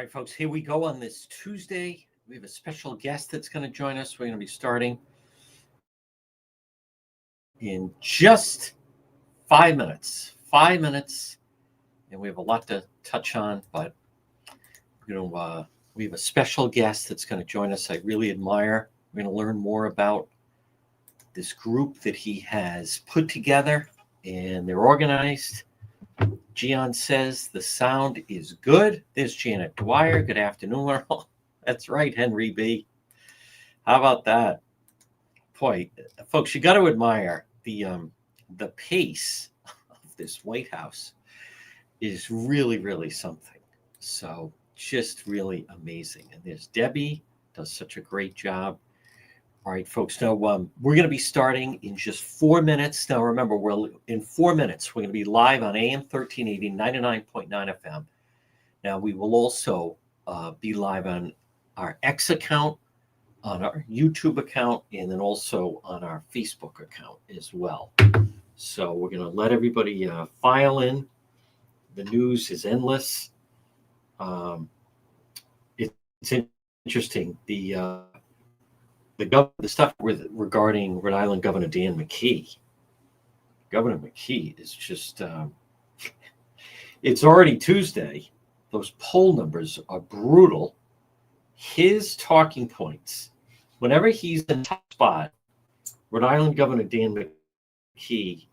All right, folks, here we go on this Tuesday. We have a special guest that's going to join us. We're going to be starting in just 5 minutes. 5 minutes, and we have a lot to touch on, but we have a special guest that's going to join us. I really admire. We're going to learn more about this group that he has put together, and they're organized. Gian says the sound is good. There's Janet Dwyer. Good afternoon. That's right, Henry B. How about that? Boy, folks, you got to admire the pace of this White House is really, really something. So just really amazing. And there's Debbie, does such a great job. All right, folks. Now we're going to be starting in just 4 minutes. Now remember, in 4 minutes, we're going to be live on AM 1380, 99.9 FM. Now we will also be live on our X account, on our YouTube account, and then also on our Facebook account as well. So we're going to let everybody file in. The news is endless. It's interesting. The stuff regarding Rhode Island Governor Dan McKee. Governor McKee is just, it's already Tuesday. Those poll numbers are brutal. His talking points, whenever he's in top spot, Rhode Island Governor Dan McKee,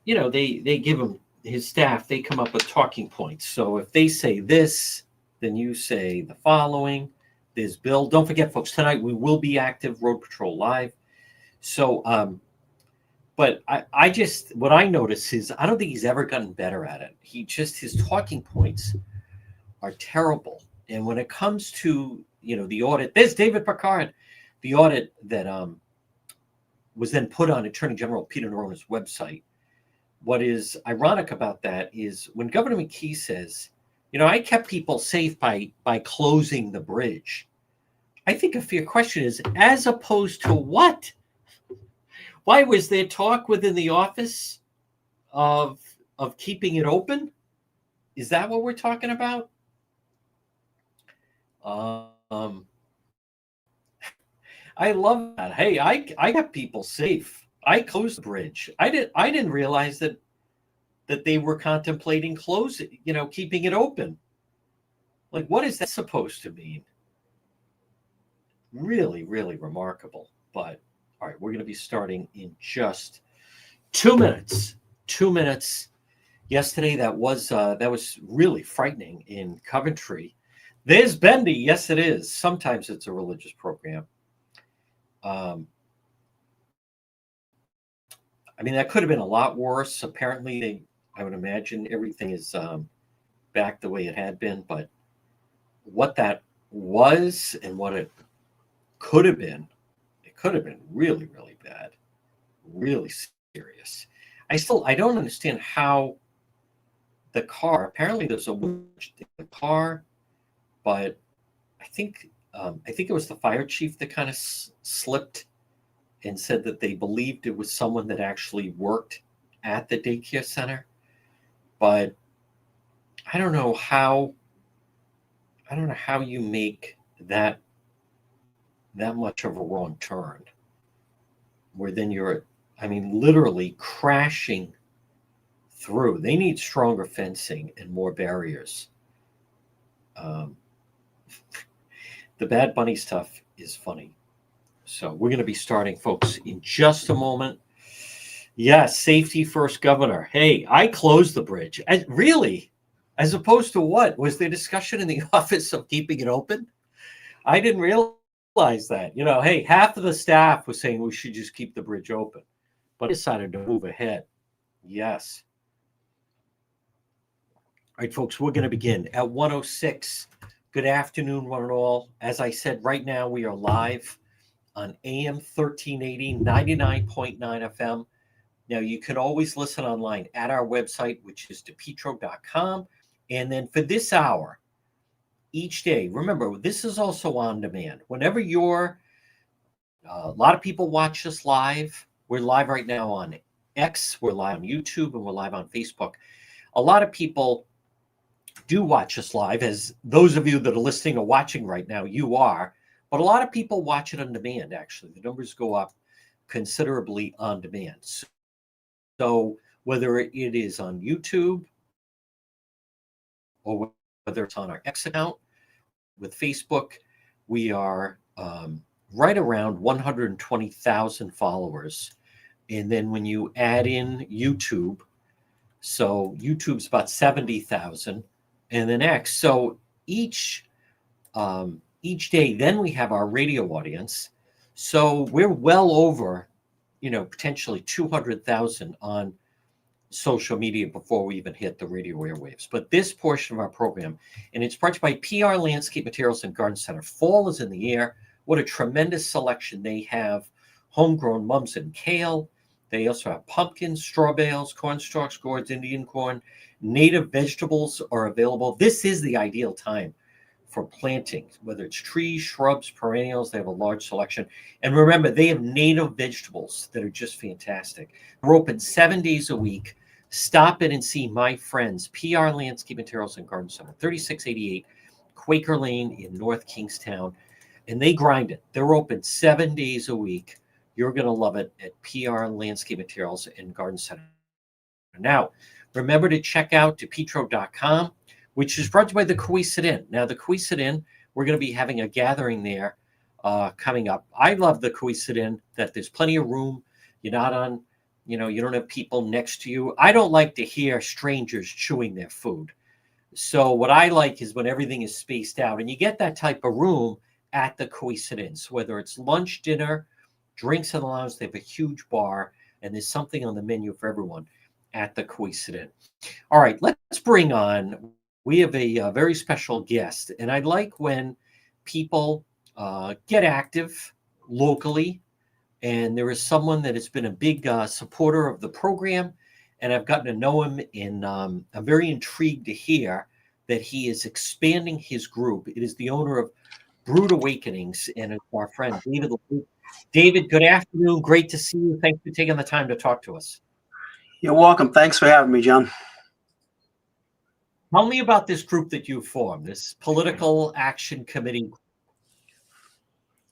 they give him, his staff, they come up with talking points. So if they say this, then you say the following. There's Bill. Don't forget, folks, tonight we will be active Road Patrol Live. So, but what I notice is I don't think he's ever gotten better at it. His talking points are terrible. And when it comes to, the audit, there's David Picard, the audit that was then put on Attorney General Peter Nerona's website. What is ironic about that is when Governor McKee says, I kept people safe by closing the bridge. I think a fair question is, as opposed to what? Why was there talk within the office of keeping it open? Is that what we're talking about? I love that. Hey, I kept people safe. I closed the bridge. I didn't realize that they were contemplating closing, keeping it open. Like, what is that supposed to mean? Really, really remarkable. But all right, we're going to be starting in just 2 minutes. 2 minutes. Yesterday, that was really frightening in Coventry. There's Bendy. Yes, it is. Sometimes it's a religious program. That could have been a lot worse. Apparently, I would imagine everything is back the way it had been. But what that was and what it could have been really, really bad, really serious. I don't understand how the car, apparently there's a winch in the car, but I think it was the fire chief that kind of slipped and said that they believed it was someone that actually worked at the daycare center. But I don't know how you make that much of a wrong turn, where then you're, literally crashing through. They need stronger fencing and more barriers. The Bad Bunny stuff is funny. So we're going to be starting, folks, in just a moment. Yes, safety first, Governor. Hey, I closed the bridge. Really? As opposed to what? Was there discussion in the office of keeping it open? I didn't realize that. Hey, half of the staff was saying we should just keep the bridge open, but I decided to move ahead. Yes. All right, folks, we're going to begin at 1:06. Good afternoon, one and all. As I said, right now we are live on AM 1380, 99.9 FM. Now, you can always listen online at our website, which is depetro.com. And then for this hour, each day, remember, this is also on demand. Whenever a lot of people watch us live. We're live right now on X, we're live on YouTube, and we're live on Facebook. A lot of people do watch us live, as those of you that are listening or watching right now, you are. But a lot of people watch it on demand, actually. The numbers go up considerably on demand. So whether it is on YouTube or whether it's on our X account with Facebook, we are right around 120,000 followers. And then when you add in YouTube, so YouTube's about 70,000, and then X. So each day, then we have our radio audience. So we're well over, potentially 200,000 on social media before we even hit the radio airwaves. But this portion of our program, and it's brought to you by PR Landscape Materials and Garden Center. Fall is in the air. What a tremendous selection they have. Homegrown mums and kale. They also have pumpkins, straw bales, corn stalks, gourds, Indian corn. Native vegetables are available. This is the ideal time for planting, whether it's trees, shrubs, perennials. They have a large selection. And remember, they have native vegetables that are just fantastic. We're open 7 days a week. Stop in and see my friends, PR Landscape Materials and Garden Center, 3688 Quaker Lane in North Kingstown. And they grind it. They're open 7 days a week. You're going to love it at PR Landscape Materials and Garden Center. Now, remember to check out DePetro.com, which is brought to you by the Cohasset Inn. Now, the Cohasset Inn, we're going to be having a gathering there coming up. I love the Cohasset Inn, that there's plenty of room. You're not on, you don't have people next to you. I don't like to hear strangers chewing their food. So what I like is when everything is spaced out, and you get that type of room at the Cohasset Inn. So whether it's lunch, dinner, drinks in the lounge, they have a huge bar, and there's something on the menu for everyone at the Cohasset Inn. All right, let's bring on, we have a very special guest, and I like when people get active locally, and there is someone that has been a big supporter of the program, and I've gotten to know him, and I'm very intrigued to hear that he is expanding his group. It is the owner of Brood Awakenings, and it's our friend David. David, good afternoon. Great to see you. Thanks for taking the time to talk to us. You're welcome. Thanks for having me, John. Tell me about this group that you formed, this Political Action Committee.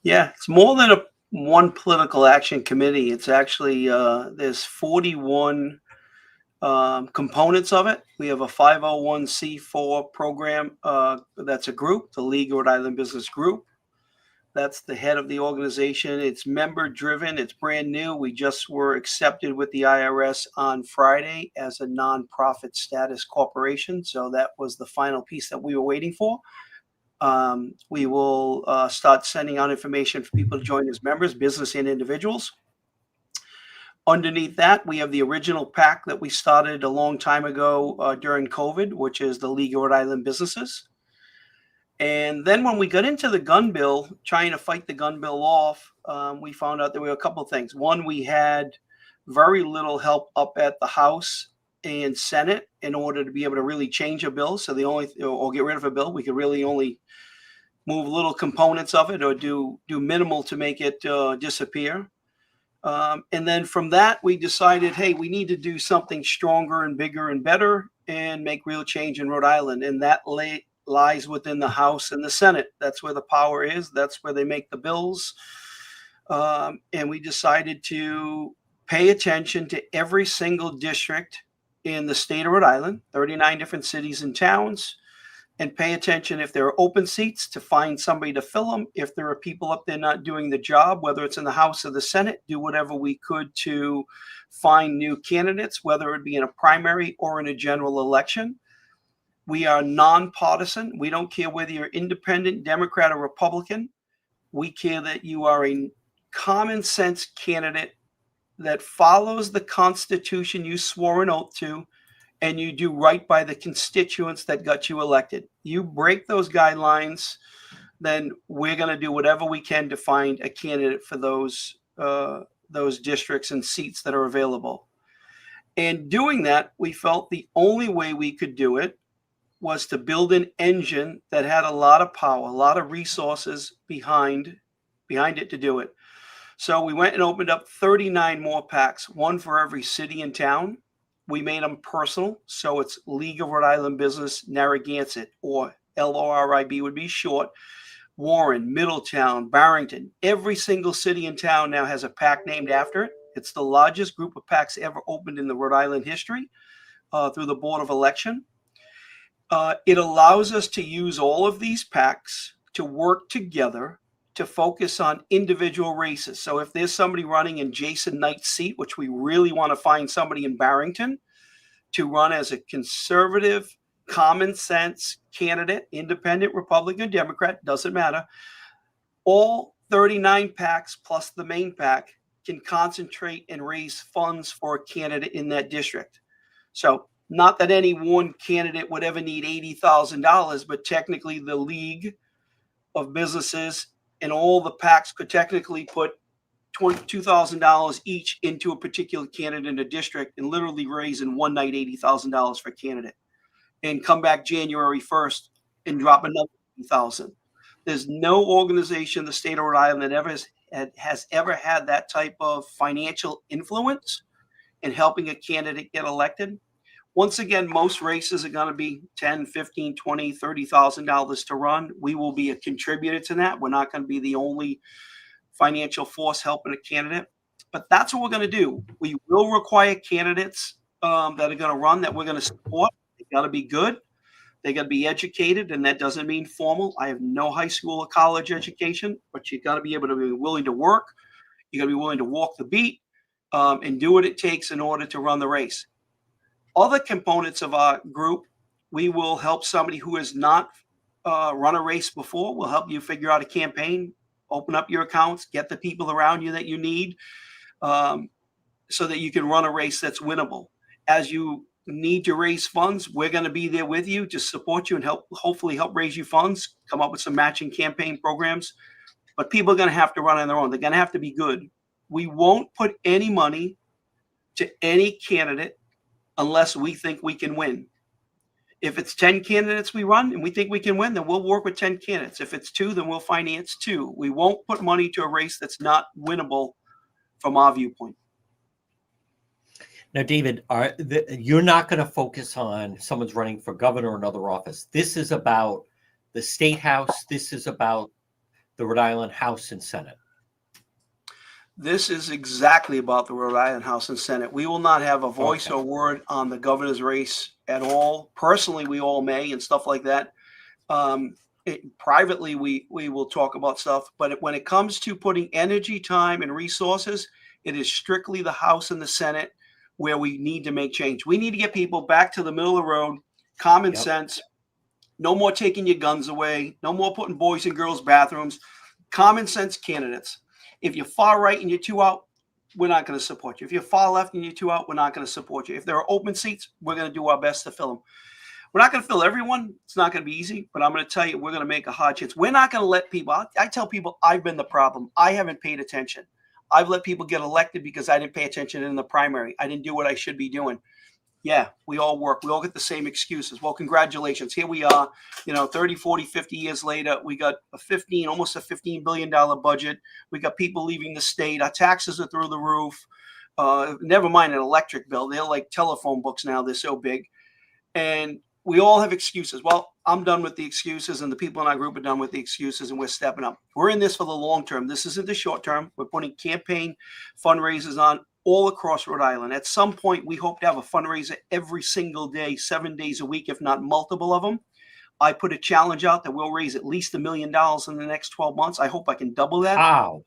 Yeah, it's more than one political action committee. It's actually, there's 41 components of it. We have a 501c4 program. That's a group, the League of Rhode Island Business Group. That's the head of the organization. It's member driven. It's brand new. We just were accepted with the IRS on Friday as a nonprofit status corporation. So that was the final piece that we were waiting for. We will start sending out information for people to join as members, business and individuals. Underneath that, we have the original PAC that we started a long time ago during COVID, which is the League of Rhode Island Businesses. And then when we got into the gun bill, trying to fight the gun bill off, we found out there were a couple of things. One, we had very little help up at the House and Senate in order to be able to really change a bill. So or get rid of a bill, we could really only move little components of it or do minimal to make it disappear. And then from that, we decided, hey, we need to do something stronger and bigger and better and make real change in Rhode Island. And that lies within the House and the Senate. That's where the power is. That's where they make the bills. And we decided to pay attention to every single district in the state of Rhode Island, 39 different cities and towns, and pay attention if there are open seats to find somebody to fill them. If there are people up there not doing the job, whether it's in the House or the Senate, do whatever we could to find new candidates, whether it be in a primary or in a general election. We are nonpartisan. We don't care whether you're independent, Democrat, or Republican. We care that you are a common sense candidate that follows the Constitution you swore an oath to, and you do right by the constituents that got you elected. You break those guidelines, then we're going to do whatever we can to find a candidate for those districts and seats that are available. And doing that, we felt the only way we could do it was to build an engine that had a lot of power, a lot of resources behind it to do it. So we went and opened up 39 more PACs, one for every city and town. We made them personal. So it's League of Rhode Island Business Narragansett, or LORIB would be short. Warren, Middletown, Barrington. Every single city and town now has a PAC named after it. It's the largest group of PACs ever opened in the Rhode Island history through the Board of Election. It allows us to use all of these PACs to work together to focus on individual races. So if there's somebody running in Jason Knight's seat, which we really want to find somebody in Barrington to run as a conservative, common sense candidate, independent, Republican, Democrat, doesn't matter. All 39 PACs plus the main PAC can concentrate and raise funds for a candidate in that district. So not that any one candidate would ever need $80,000, but technically the League of Businesses and all the PACs could technically put $22,000 each into a particular candidate in a district and literally raise in one night $80,000 for a candidate, and come back January 1st and drop another $80,000. There's no organization in the state of Rhode Island that has ever had that type of financial influence in helping a candidate get elected. Once again, most races are going to be $10, $15, $20, $30,000 to run. We will be a contributor to that. We're not going to be the only financial force helping a candidate, but that's what we're going to do. We will require candidates that are going to run that we're going to support. They got to be good. They got to be educated, and that doesn't mean formal. I have no high school or college education, but you got to be able to be willing to work. You got to be willing to walk the beat and do what it takes in order to run the race. Other components of our group, we will help somebody who has not run a race before. We'll help you figure out a campaign, open up your accounts, get the people around you that you need so that you can run a race that's winnable. As you need to raise funds, we're going to be there with you to support you and hopefully help raise you funds, come up with some matching campaign programs. But people are going to have to run on their own. They're going to have to be good. We won't put any money to any candidate unless we think we can win. If it's 10 candidates we run and we think we can win, then we'll work with 10 candidates. If it's 2, then we'll finance 2. We won't put money to a race that's not winnable from our viewpoint. Now, David, you're not going to focus on someone's running for governor or another office. This is about the state house. This is about the Rhode Island House and Senate. This is exactly about the Rhode Island House and Senate. We will not have a voice or word on the governor's race at all. Personally, we all may and stuff like that. Privately, we will talk about stuff. But when it comes to putting energy, time, and resources, it is strictly the House and the Senate where we need to make change. We need to get people back to the middle of the road, common sense. No more taking your guns away. No more putting boys in girls' bathrooms. Common sense candidates. If you're far right and you're 2 out, we're not going to support you. If you're far left and you're 2 out, we're not going to support you. If there are open seats, we're going to do our best to fill them. We're not going to fill everyone. It's not going to be easy, but I'm going to tell you, we're going to make a hard chance. We're not going to let people, I tell people I've been the problem. I haven't paid attention. I've let people get elected because I didn't pay attention in the primary. I didn't do what I should be doing. Yeah, we all work. We all get the same excuses. Well, congratulations. Here we are, 30, 40, 50 years later. We got almost a $15 billion budget. We got people leaving the state. Our taxes are through the roof. Never mind an electric bill. They're like telephone books now. They're so big. And we all have excuses. Well, I'm done with the excuses, and the people in our group are done with the excuses, and we're stepping up. We're in this for the long term. This isn't the short term. We're putting campaign fundraisers on all across Rhode Island. At some point, we hope to have a fundraiser every single day, 7 days a week, if not multiple of them. I put a challenge out that we'll raise at least $1 million in the next 12 months. I hope I can double that. Wow.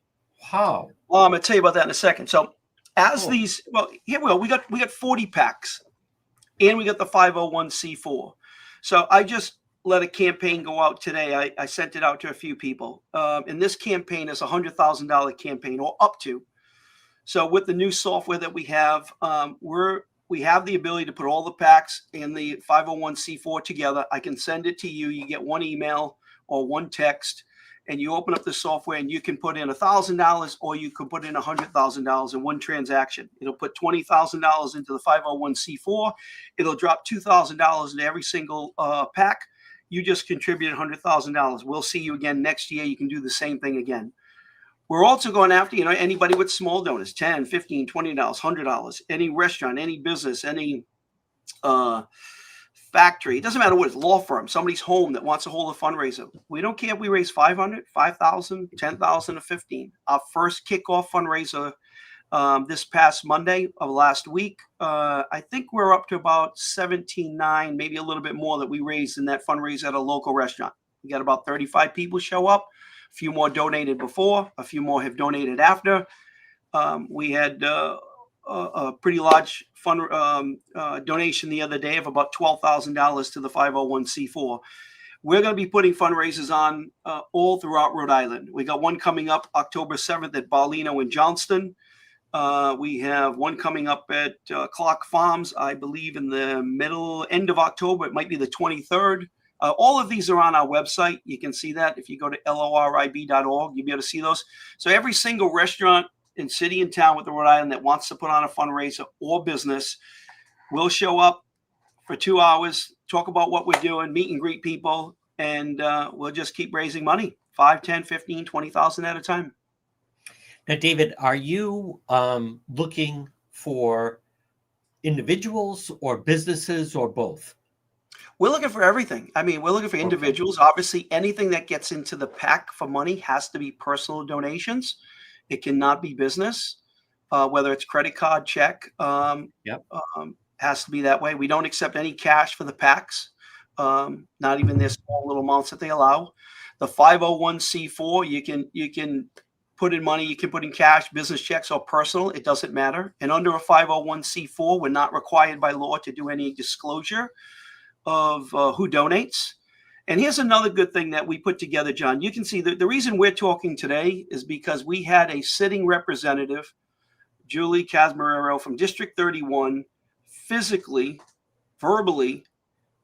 Well, I'm going to tell you about that in a second. So here we go. We got 40 PACs, and we got the 501c4. So I just let a campaign go out today. I sent it out to a few people. And this campaign is a $100,000 campaign, or up to. So with the new software that we have, we have the ability to put all the PACs and the 501c4 together. I can send it to you. You get one email or one text, and you open up the software, and you can put in $1,000, or you can put in $100,000 in one transaction. It'll put $20,000 into the 501c4. It'll drop $2,000 into every single PAC. You just contributed $100,000. We'll see you again next year. You can do the same thing again. We're also going after, anybody with small donors, $10, $15, $20, $100, any restaurant, any business, any factory. It doesn't matter what it's, law firm, somebody's home that wants to hold a fundraiser. We don't care if we raise 500, 5,000, 10,000, or 15. Our first kickoff fundraiser this past Monday of last week, I think we're up to about 17.9, maybe a little bit more that we raised in that fundraiser at a local restaurant. We got about 35 people show up. A few more donated before, a few more have donated after. We had a pretty large donation the other day of about $12,000 to the 501c4. We're going to be putting fundraisers on all throughout Rhode Island. We got one coming up October 7th at Barlino in Johnston. We have one coming up at Clark Farms, I believe, in the end of October. It might be the 23rd. All of these are on our website. You can see that if you go to lorib.org, you'll be able to see those. So every single restaurant in city and town with the Rhode Island that wants to put on a fundraiser or business will show up for 2 hours, talk about what we're doing, meet and greet people, and we'll just keep raising money, 5, 10, 15, 20,000 at a time. Now, David, are you looking for individuals or businesses or both? We're looking for everything. I mean, we're looking for individuals. Okay. Obviously, anything that gets into the PAC for money has to be personal donations. It cannot be business, whether it's credit card, check. Has to be that way. We don't accept any cash for the PACs, not even their small little amounts that they allow. The 501c4, you can put in money, you can put in cash, business checks, or personal. It doesn't matter. And under a 501c4, we're not required by law to do any disclosure of who donates. And here's another good thing that we put together, John. You can see that the reason we're talking today is because we had a sitting representative, Julie Casmarero from District 31, physically, verbally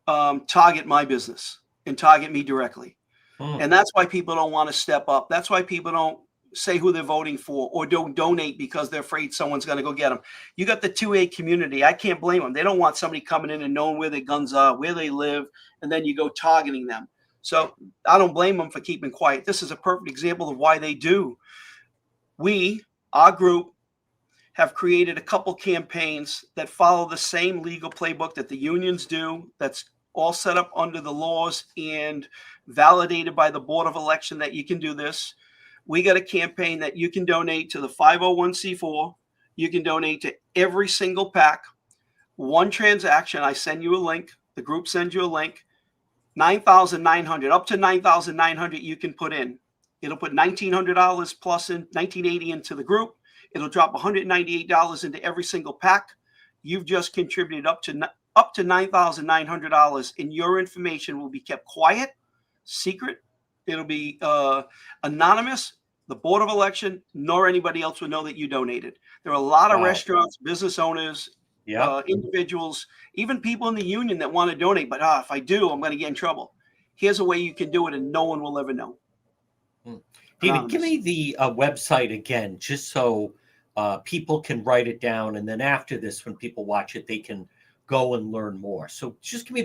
target my business and target me directly. And that's why people don't want to step up. That's why people don't say who they're voting for or don't donate because they're afraid someone's going to go get them. You got the 2A community. I can't blame them. They don't want somebody coming in and knowing where their guns are, where they live, and then you go targeting them. So I don't blame them for keeping quiet. This is a perfect example of why they do. Our group, have created a couple campaigns that follow the same legal playbook that the unions do. That's all set up under the laws and validated by the Board of Election that you can do this. We got a campaign that you can donate to the 501c4. You can donate to every single PAC. One transaction, I send you a link. The group sends you a link. 9,900, up to 9,900 you can put in. It'll put $1,900 plus in $1,980 into the group. It'll drop $198 into every single PAC. You've just contributed up to $9,900, and your information will be kept quiet, secret. It'll be anonymous. The Board of Election nor anybody else will know that you donated. There are a lot of restaurants, business owners, individuals, even people in the union that want to donate. But if I do, I'm going to get in trouble. Here's a way you can do it, and no one will ever know. David, give me the website again, just so people can write it down. And then after this, when people watch it, they can go and learn more. So just give me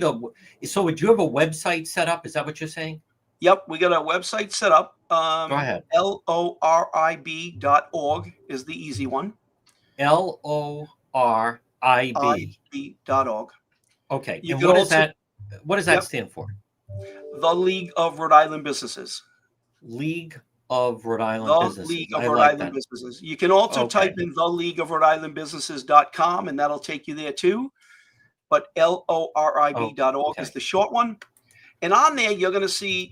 so would you have a website set up? Is that what you're saying? Yep. We got a website set up. Go ahead. LORIB.org is the easy one. LORIB.org. Okay. You and what is that? What does that stand for? The League of Rhode Island Businesses. League of Rhode Island Businesses. The League of Rhode Island Businesses. You can also type in theleagueofrhodeislandbusinesses.com, and that'll take you there too. But LORIB.org is the short one. And on there, you're going to see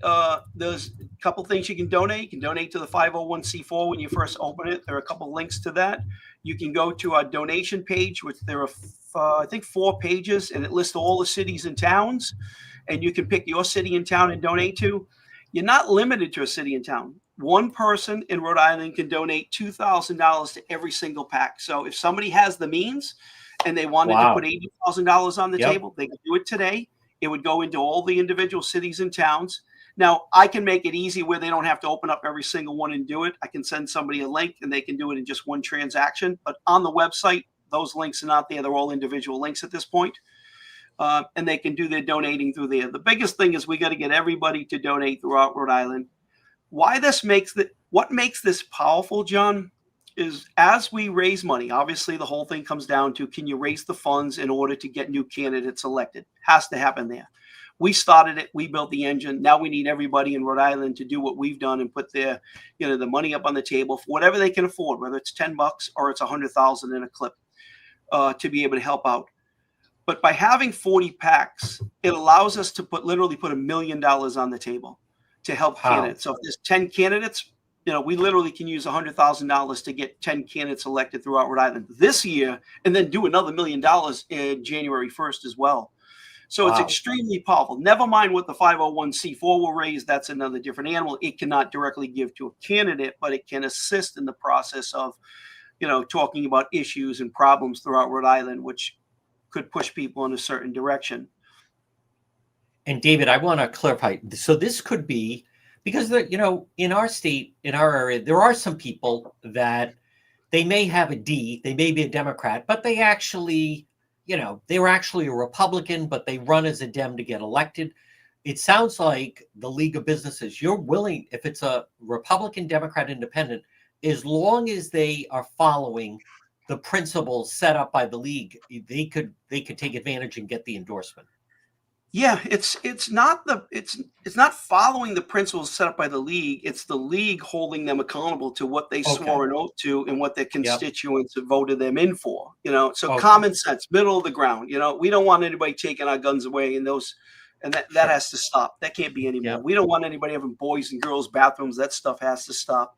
there's a couple things you can donate. You can donate to the 501c4 when you first open it. There are a couple links to that. You can go to our donation page, which there are, I think, 4 pages, and it lists all the cities and towns. And you can pick your city and town and donate to. You're not limited to a city and town. One person in Rhode Island can donate $2,000 to every single PAC. So if somebody has the means and they wanted to put $80,000 on the table, they can do it today. It would go into all the individual cities and towns. Now, I can make it easy where they don't have to open up every single one and do it. I can send somebody a link and they can do it in just one transaction. But on the website, those links are not there. They're all individual links at this point. And they can do their donating through there. The biggest thing is we got to get everybody to donate throughout Rhode Island. What makes this powerful, John, is as we raise money, obviously the whole thing comes down to, can you raise the funds in order to get new candidates elected? Has to happen there. We started it. We built the engine. Now we need everybody in Rhode Island to do what we've done and put their, the money up on the table for whatever they can afford, whether it's $10 or it's $100,000 in a clip, to be able to help out. But by having 40 PACs, it allows us to literally put $1 million on the table to help candidates. So if there's 10 candidates, we literally can use $100,000 to get 10 candidates elected throughout Rhode Island this year, and then do another $1 million in January 1st as well. So it's extremely powerful. Never mind what the 501c4 will raise. That's another different animal. It cannot directly give to a candidate, but it can assist in the process of, talking about issues and problems throughout Rhode Island, which could push people in a certain direction. And David, I want to clarify. So this could be, because in our state, in our area, there are some people that they may have a D, they may be a Democrat, but they actually, they were actually a Republican, but they run as a Dem to get elected. It sounds like the League of Businesses, you're willing, if it's a Republican, Democrat, Independent, as long as they are following the principles set up by the league, they could take advantage and get the endorsement. Yeah, it's not following the principles set up by the league. It's the league holding them accountable to what they swore an oath to and what their constituents have voted them in for. So common sense, middle of the ground. We don't want anybody taking our guns away, and that has to stop. That can't be anymore. We don't want anybody having boys and girls bathrooms. That stuff has to stop.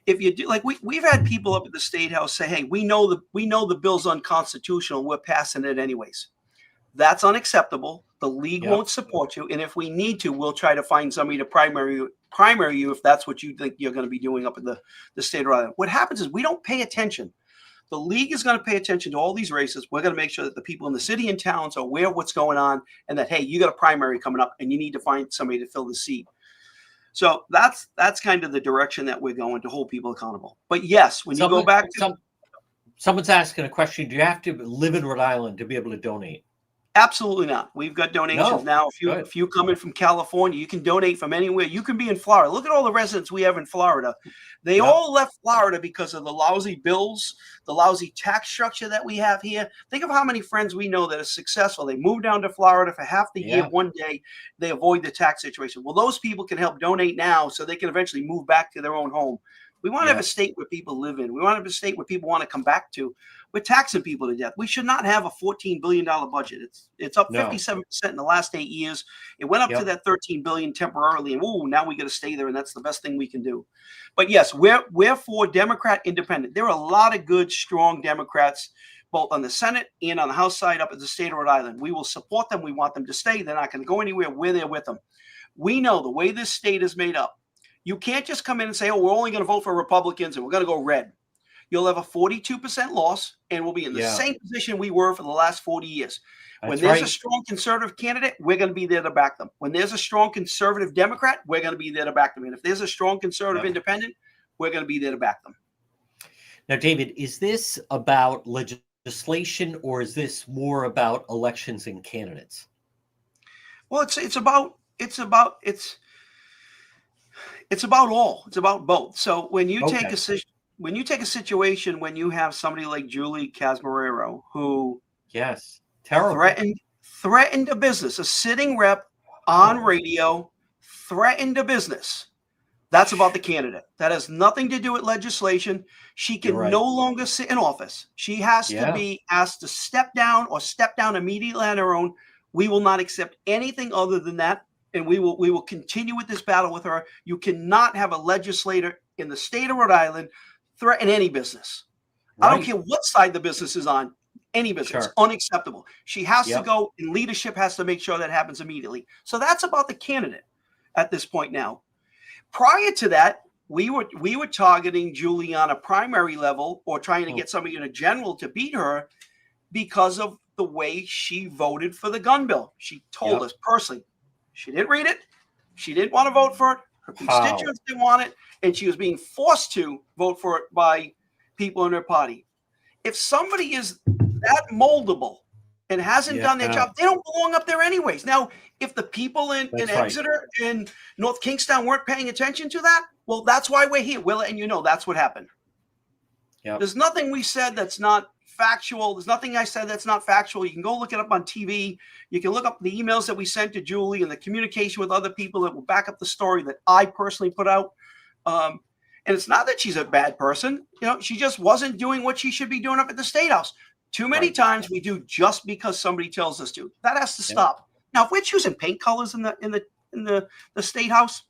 If you do, like we've had people up at the State House say, "Hey, we know the bill's unconstitutional. We're passing it anyways." That's unacceptable. The league won't support you, and if we need to, we'll try to find somebody to primary you if that's what you think you're going to be doing up in the state of Rhode Island. What happens is we don't pay attention. The league is going to pay attention to all these races. We're going to make sure that the people in the city and towns are aware of what's going on, and that, hey, you got a primary coming up, and you need to find somebody to fill the seat. So that's kind of the direction that we're going, to hold people accountable. But yes, when you go back to someone's asking a question, do you have to live in Rhode Island to be able to donate? Absolutely not. We've got donations now. If you come in from California, you can donate from anywhere. You can be in Florida. Look at all the residents we have in Florida. They all left Florida because of the lousy bills, the lousy tax structure that we have here. Think of how many friends we know that are successful. They move down to Florida for half the year. One day they avoid the tax situation. Well, those people can help donate now so they can eventually move back to their own home. We want to have a state where people live in. We want to have a state where people want to come back to. We're taxing people to death. We should not have a $14 billion budget. It's up 57% in the last 8 years. It went up to that $13 billion temporarily, and now we got to stay there, and that's the best thing we can do. But yes, we're for Democrat Independent. There are a lot of good, strong Democrats, both on the Senate and on the House side up at the state of Rhode Island. We will support them. We want them to stay. They're not going to go anywhere. We're there with them. We know the way this state is made up. You can't just come in and say, oh, we're only going to vote for Republicans and we're going to go red. You'll have a 42% loss, and we'll be in the same position we were for the last 40 years. When there's a strong conservative candidate, we're going to be there to back them. When there's a strong conservative Democrat, we're going to be there to back them. And if there's a strong conservative independent, we're going to be there to back them. Now, David, is this about legislation, or is this more about elections and candidates? Well, it's about all. It's about both. So when you take a situation when you have somebody like Julie Casmarero who threatened a business, a sitting rep on radio, threatened a business. That's about the candidate. That has nothing to do with legislation. She can no longer sit in office. She has to be asked to step down or step down immediately on her own. We will not accept anything other than that. And we will continue with this battle with her. You cannot have a legislator in the state of Rhode Island threaten any business. I don't care what side the business is on. Any business, unacceptable. She has to go, and leadership has to make sure that happens immediately. So that's about the candidate at this point now. Prior to that, we were targeting Julie on a primary level, or trying to get somebody in a general to beat her because of the way she voted for the gun bill. She told us personally. She didn't read it. She didn't want to vote for it. Her constituents didn't want it. And she was being forced to vote for it by people in her party. If somebody is that moldable and hasn't done their job, they don't belong up there anyways. Now, if the people in Exeter and North Kingstown weren't paying attention to that, well, that's why we're here. We're letting you know that's what happened. Yep. There's nothing we said that's not factual. There's nothing I said that's not factual. You can go look it up on TV. You can look up the emails that we sent to Julie and the communication with other people that will back up the story that I personally put out. And it's not that she's a bad person. She just wasn't doing what she should be doing up at the State House. Too many times we do just because somebody tells us to. That has to stop. Now, if we're choosing paint colors in the State House,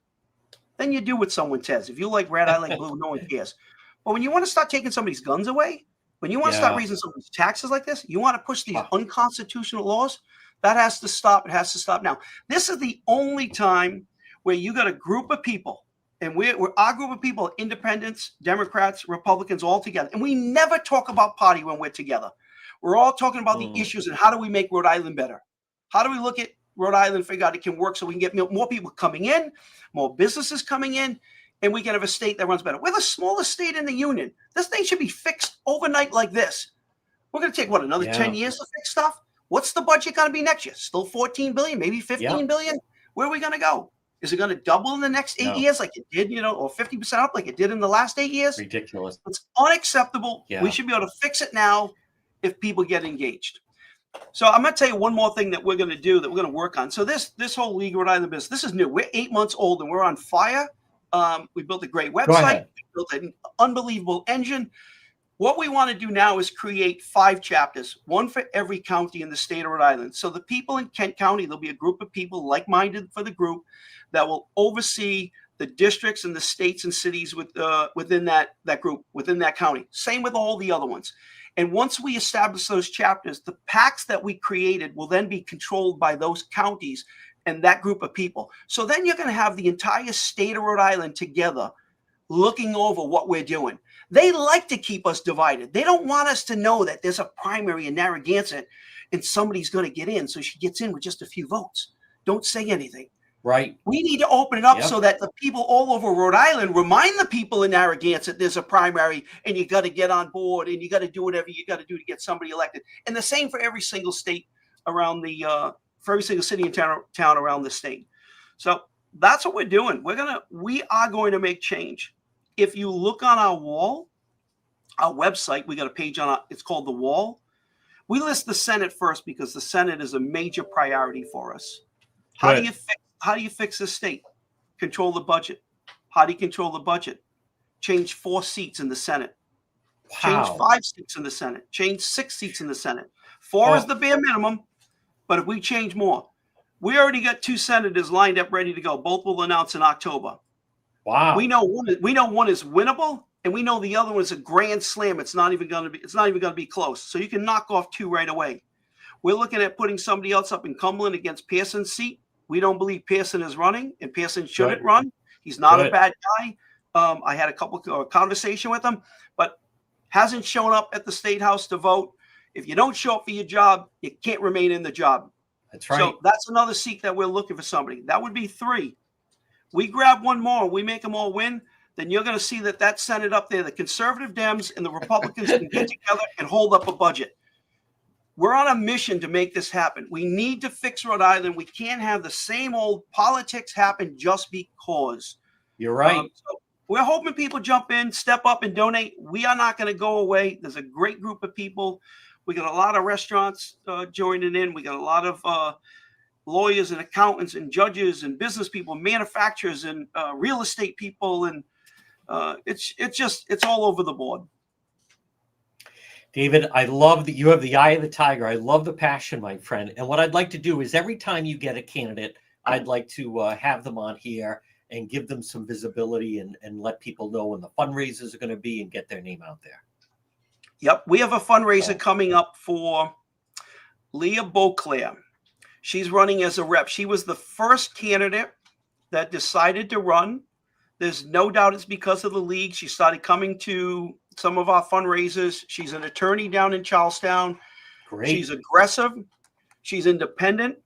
then you do what someone says. If you like red, I like blue. No one cares. But when you want to start taking somebody's guns away, when you want to start raising somebody's taxes like this, you want to push these unconstitutional laws, that has to stop. It has to stop now. This is the only time where you got a group of people, and we're our group of people, independents, Democrats, Republicans, all together. And we never talk about party when we're together. We're all talking about the issues and how do we make Rhode Island better? How do we look at Rhode Island, figure out it can work so we can get more people coming in, more businesses coming in, and we can have a state that runs better. We're the smallest state in the union. This thing should be fixed overnight like this. We're going to take, another 10 years to fix stuff? What's the budget going to be next year? Still 14 billion, maybe 15 billion? Where are we going to go? Is it going to double in the next 8 years like it did, or 50% up like it did in the last 8 years? Ridiculous. It's unacceptable. We should be able to fix it now if people get engaged. So I'm going to tell you one more thing that we're going to do, that we're going to work on. So this whole League Rhode Island business, this is new. We're 8 months old and we're on fire. We built a great website. We built an unbelievable engine. What we want to do now is create 5 chapters, one for every county in the state of Rhode Island. So the people in Kent County, there'll be a group of people like-minded for the group that will oversee the districts and the states and cities within that group, within that county. Same with all the other ones. And once we establish those chapters, the PACs that we created will then be controlled by those counties and that group of people. So then you're going to have the entire state of Rhode Island together looking over what we're doing. They like to keep us divided. They don't want us to know that there's a primary in Narragansett and somebody's going to get in. So she gets in with just a few votes. Don't say anything. Right. We need to open it up so that the people all over Rhode Island remind the people in Narragansett there's a primary and you got to get on board and you got to do whatever you got to do to get somebody elected. And the same for every single state around for every single city and town around the state. So that's what we're doing. We are going to make change. If you look on our wall, our website, we got a page on it's called The Wall. We list the Senate first because the Senate is a major priority for us. How do you fix the state? Control the budget. How do you control the budget? Change 4 seats in the Senate. Change 5 seats in the Senate. Change 6 seats in the Senate. 4 is the bare minimum, but if we change more, we already got 2 senators lined up ready to go. Both will announce in October. Wow. We know one is winnable, and we know the other one is a grand slam. It's not even going to be close. So you can knock off 2 right away. We're looking at putting somebody else up in Cumberland against Pearson's seat. We don't believe Pearson is running, and Pearson shouldn't run. He's not a bad guy. I had a couple conversation with him, but hasn't shown up at the State House to vote. If you don't show up for your job, you can't remain in the job. That's right. So that's another seat that we're looking for somebody. That would be 3. We grab one more, we make them all win, then you're going to see that Senate up there, the conservative Dems and the Republicans can get together and hold up a budget. We're on a mission to make this happen. We need to fix Rhode Island. We can't have the same old politics happen just because. You're right. So we're hoping people jump in, step up, and donate. We are not going to go away. There's a great group of people. We got a lot of restaurants joining in. We got a lot of lawyers and accountants and judges and business people, manufacturers and real estate people, and it's all over the board. David, I love that you have the eye of the tiger. I love the passion, my friend. And what I'd like to do is every time you get a candidate, I'd like to have them on here and give them some visibility and let people know when the fundraisers are going to be and get their name out there. Yep. We have a fundraiser coming up for Leah Beauclair. She's running as a rep. She was the first candidate that decided to run. There's no doubt it's because of the league. She started coming to some of our fundraisers. She's an attorney down in Charlestown. Great. She's aggressive. She's independent.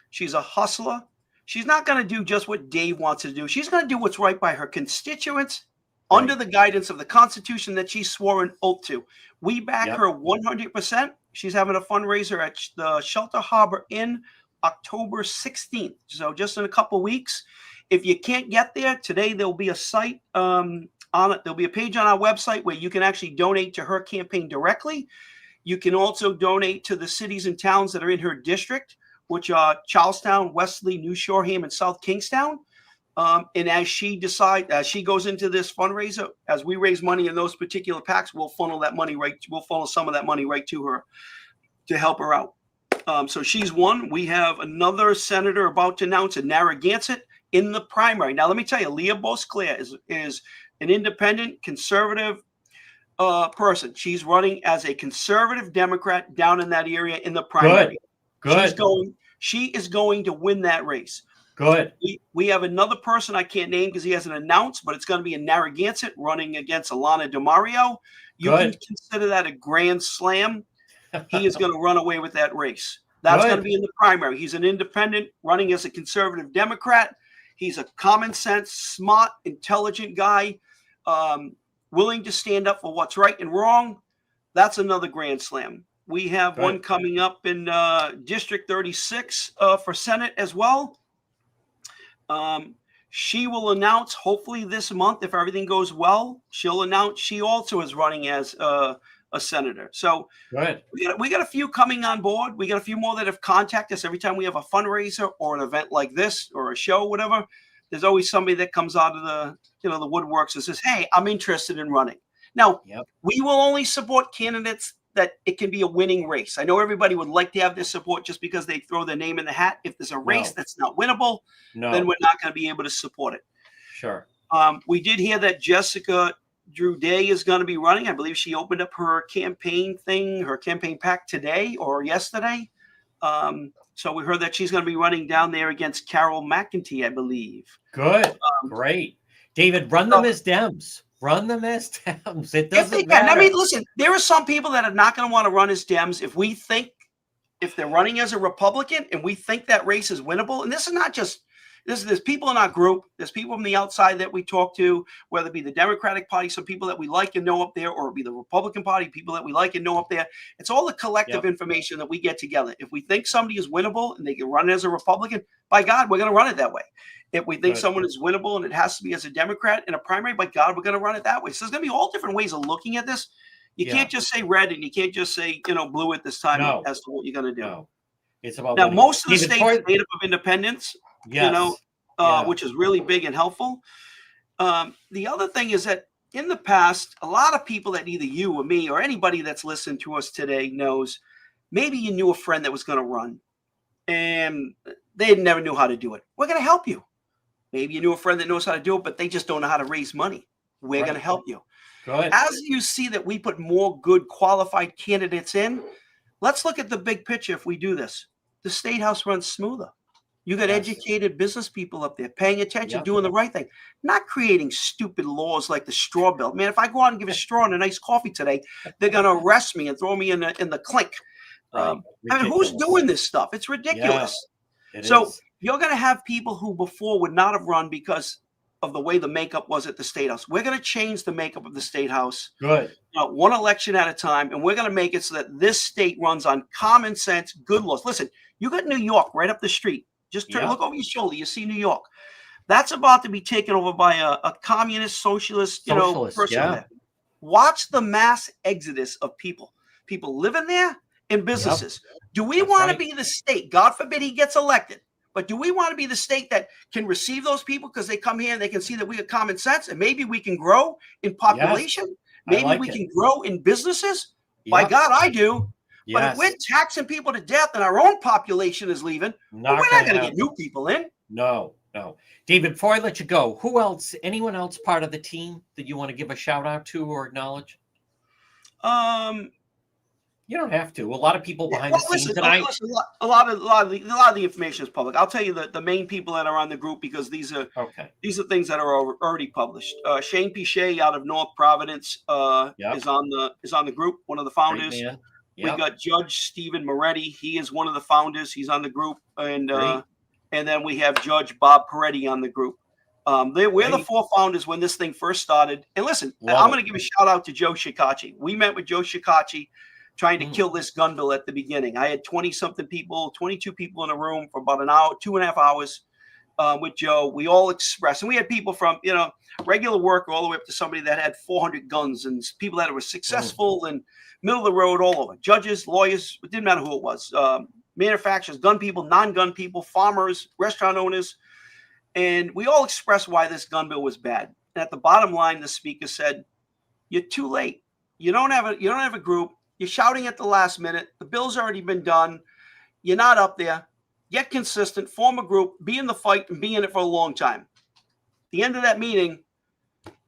She's a hustler. She's not going to do just what Dave wants to do. She's going to do what's right by her constituents under the guidance of the Constitution that she swore an oath to. We back her 100%. She's having a fundraiser at the Shelter Harbor Inn October 16th. So just in a couple of weeks. If you can't get there today, there'll be a site on there'll be a page on our website where you can actually donate to her campaign directly. You can also donate to the cities and towns that are in her district, which are Charlestown, Wesley, New Shoreham, and South Kingstown. And as she goes into this fundraiser, as we raise money in those particular PACs, we'll funnel some of that money right to her to help her out. So she's one. We have another senator about to announce, Narragansett, in the primary. Now, let me tell you, Leah Beauclair is an independent, conservative person. She's running as a conservative Democrat down in that area in the primary. Good. She is going to win that race. Good. We have another person I can't name because he hasn't announced, but it's going to be in Narragansett running against Alana DeMario. You can consider that a grand slam. He is going to run away with that race. That's going to be in the primary. He's an independent running as a conservative Democrat. He's a common sense, smart, intelligent guy, willing to stand up for what's right and wrong. That's another grand slam. We have one coming up in District 36 for Senate as well. She will announce, hopefully this month, if everything goes well, she'll announce she also is running as a senator. So we got a few coming on board. We got a few more that have contacted us every time we have a fundraiser or an event like this or a show, whatever. There's always somebody that comes out of the woodworks and says, "Hey, I'm interested in running." Now, we will only support candidates that it can be a winning race. I know everybody would like to have this support just because they throw their name in the hat. If there's a race that's not winnable, then we're not going to be able to support it. Sure. We did hear that Jessica Drew Day is going to be running. I believe she opened up her campaign PAC today or yesterday. So we heard that she's going to be running down there against Carol McEntee, I believe. Good. Great. David, run them as Dems. Run them as Dems. It doesn't matter. I mean, listen, there are some people that are not going to want to run as Dems if they're running as a Republican and we think that race is winnable. And this is not just there's people in our group. There's people from the outside that we talk to, whether it be the Democratic Party, some people that we like and know up there, or it be the Republican Party, people that we like and know up there. It's all the collective information that we get together. If we think somebody is winnable and they can run as a Republican, by God, we're going to run it that way. If we think someone is winnable and it has to be as a Democrat in a primary, by God, we're going to run it that way. So there's going to be all different ways of looking at this. You can't just say red and you can't just say, blue at this time as to what you're going to do. No. It's about now, most of the states are made up of independents, which is really big and helpful. The other thing is that in the past, a lot of people that either you or me or anybody that's listened to us today knows, maybe you knew a friend that was going to run and they never knew how to do it. We're going to help you. Maybe you knew a friend that knows how to do it, but they just don't know how to raise money. We're going to help you. As you see that we put more good qualified candidates in, let's look at the big picture. If we do this, the State House runs smoother. You got educated business people up there paying attention, doing the right thing, not creating stupid laws like the straw bill. Man, if I go out and give a straw and a nice coffee today, they're going to arrest me and throw me in the clink. I mean, who's doing this stuff? It's ridiculous. You're going to have people who before would not have run because of the way the makeup was at the State House. We're going to change the makeup of the State House. One election at a time, and we're going to make it so that this state runs on common sense, good laws. Listen, you got New York right up the street. Just look over your shoulder. You see New York. That's about to be taken over by a communist, socialist, person there. Watch the mass exodus of people. People living there and businesses. Do we want to be the state? God forbid he gets elected. But do we want to be the state that can receive those people because they come here and they can see that we have common sense and maybe we can grow in population? Maybe we can grow in businesses? By God, I do. But if we're taxing people to death and our own population is leaving, we're not going to get new people in. No. David, before I let you go, anyone else part of the team that you want to give a shout out to or acknowledge? You don't have to. A lot of people behind the scenes tonight. A lot of the information is public. I'll tell you the main people that are on the group because these are things that are already published. Shane Pichet out of North Providence is on the group, one of the founders. We got Judge Stephen Moretti. He is one of the founders. He's on the group, and then we have Judge Bob Peretti on the group. We're the four founders when this thing first started. And listen, I'm going to give a shout out to Joe Shikachi. We met with Joe Shikachi trying to kill this gun bill at the beginning. I had 22 people in a room for about an hour, 2.5 hours. with Joe, we all expressed, and we had people from, regular worker all the way up to somebody that had 400 guns, and people that were successful and middle of the road, all over. Judges, lawyers, it didn't matter who it was. Manufacturers, gun people, non-gun people, farmers, restaurant owners. And we all expressed why this gun bill was bad. And at the bottom line, the speaker said, "You're too late. You don't have a group. You're shouting at the last minute. The bill's already been done. You're not up there. Get consistent, form a group, be in the fight, and be in it for a long time." At the end of that meeting,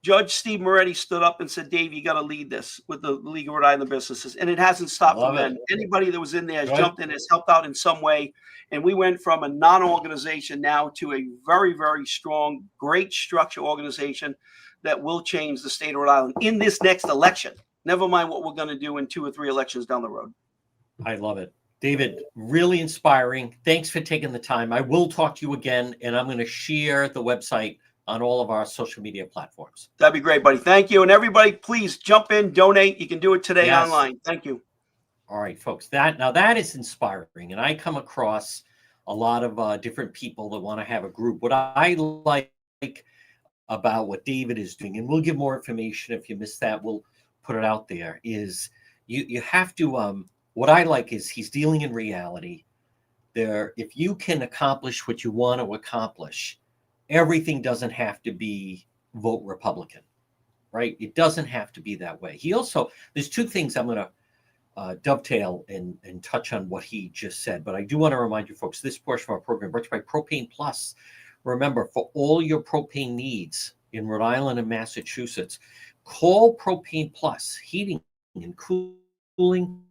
Judge Steve Moretti stood up and said, "Dave, you got to lead this with the League of Rhode Island Businesses." And it hasn't stopped from then. Anybody that was in there has jumped in, has helped out in some way. And we went from a non-organization now to a very, very strong, great structure organization that will change the state of Rhode Island in this next election. Never mind what we're going to do in 2 or 3 elections down the road. I love it. David, really inspiring. Thanks for taking the time. I will talk to you again, and I'm going to share the website on all of our social media platforms. That'd be great, buddy. Thank you. And everybody, please jump in, donate. You can do it today online. Thank you. All right, folks. That is inspiring. And I come across a lot of different people that want to have a group. What I like about what David is doing, and we'll give more information if you missed that, we'll put it out there, is you have to, what I like is he's dealing in reality. If you can accomplish what you want to accomplish, everything doesn't have to be vote Republican, right? It doesn't have to be that way. There's 2 things I'm going to dovetail and touch on what he just said, but I do want to remind you folks, this portion of our program brought to you by Propane Plus. Remember, for all your propane needs in Rhode Island and Massachusetts, call Propane Plus, heating and cooling.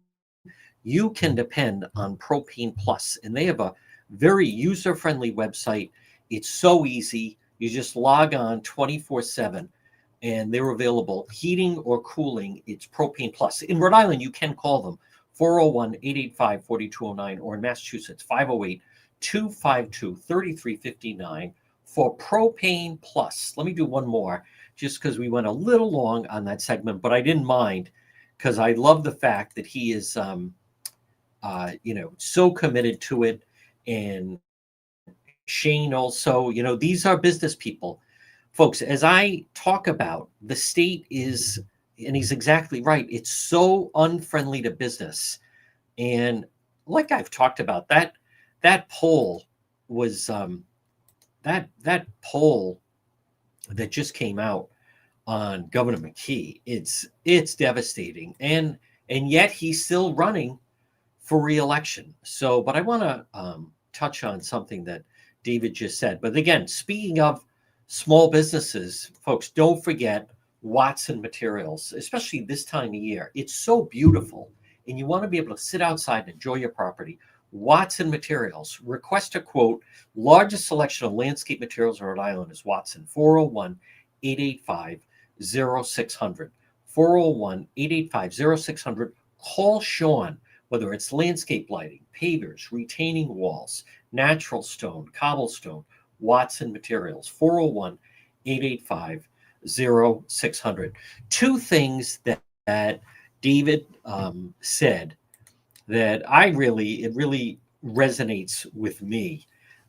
You can depend on Propane Plus, and they have a very user-friendly website. It's so easy. You just log on 24/7, and they're available. Heating or cooling, it's Propane Plus. In Rhode Island, you can call them 401-885-4209, or in Massachusetts, 508-252-3359 for Propane Plus. Let me do one more, just because we went a little long on that segment, but I didn't mind, because I love the fact that he is so committed to it. And Shane also, these are business people. Folks, as I talk about, the state is, and he's exactly right, it's so unfriendly to business. And like I've talked about, that poll was that poll that just came out on Governor McKee. It's devastating. And yet he's still running for re-election. So, but I want to touch on something that David just said. But again, speaking of small businesses, folks, don't forget Watson Materials, especially this time of year. It's so beautiful, and you want to be able to sit outside and enjoy your property. Watson Materials. Request a quote. Largest selection of landscape materials in Rhode Island is Watson. 401-885-0600. 401-885-0600. Call Sean, whether it's landscape lighting, pavers, retaining walls, natural stone, cobblestone, Watson Materials. 401-885-0600. 2 things that David said that it really resonates with me.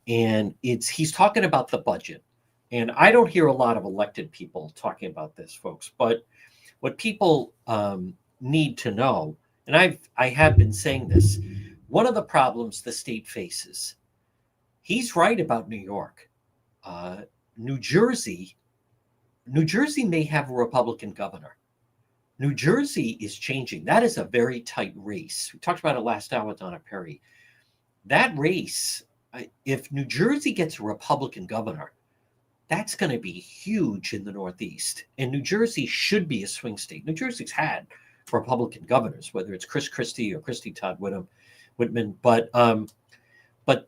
And he's talking about the budget. And I don't hear a lot of elected people talking about this, folks. But what people need to know, and I have been saying this, one of the problems the state faces, he's right about New York. New Jersey may have a Republican governor. New Jersey is changing. That is a very tight race. We talked about it last hour with Donna Perry. That race, if New Jersey gets a Republican governor, that's going to be huge in the Northeast. And New Jersey should be a swing state. New Jersey's had Republican governors, whether it's Chris Christie or Christie Todd Whitman. But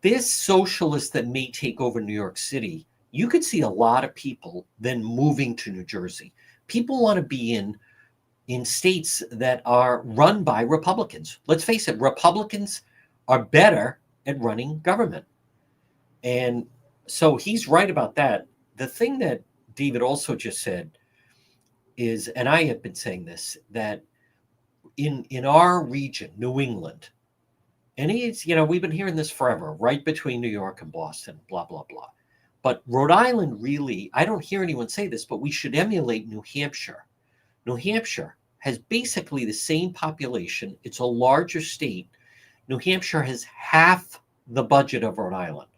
this socialist that may take over New York City, you could see a lot of people then moving to New Jersey. People want to be in states that are run by Republicans. Let's face it, Republicans are better at running government. And so he's right about that. The thing that David also just said is, and I have been saying this, that in our region, New England, and we've been hearing this forever, right between New York and Boston, blah, blah, blah. But Rhode Island really, I don't hear anyone say this, but we should emulate New Hampshire. New Hampshire has basically the same population. It's a larger state. New Hampshire has half the budget of Rhode Island.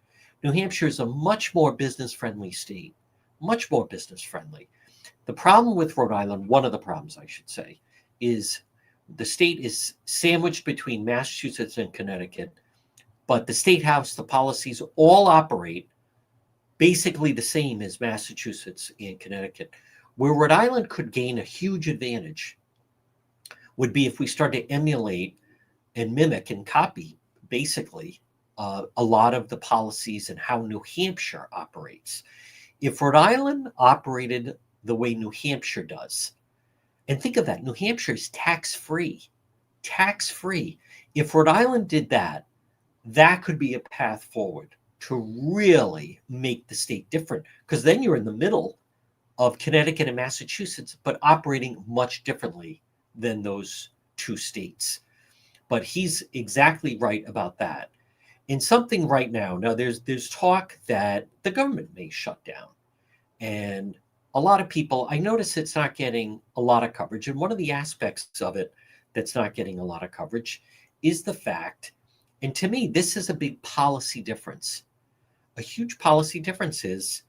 New Hampshire is a much more business-friendly state, much more business-friendly. The problem with Rhode Island, one of the problems I should say, is the state is sandwiched between Massachusetts and Connecticut, but the state house, the policies all operate basically the same as Massachusetts and Connecticut. Where Rhode Island could gain a huge advantage would be if we start to emulate and mimic and copy, basically, a lot of the policies and how New Hampshire operates. If Rhode Island operated the way New Hampshire does, and think of that, New Hampshire is tax-free, tax-free. If Rhode Island did that, that could be a path forward to really make the state different, because then you're in the middle of Connecticut and Massachusetts, but operating much differently than those two states. But he's exactly right about that. In something right now, there's talk that the government may shut down. And a lot of people, I notice it's not getting a lot of coverage. And one of the aspects of it that's not getting a lot of coverage is the fact, and to me, this is a big policy difference. A huge policy difference is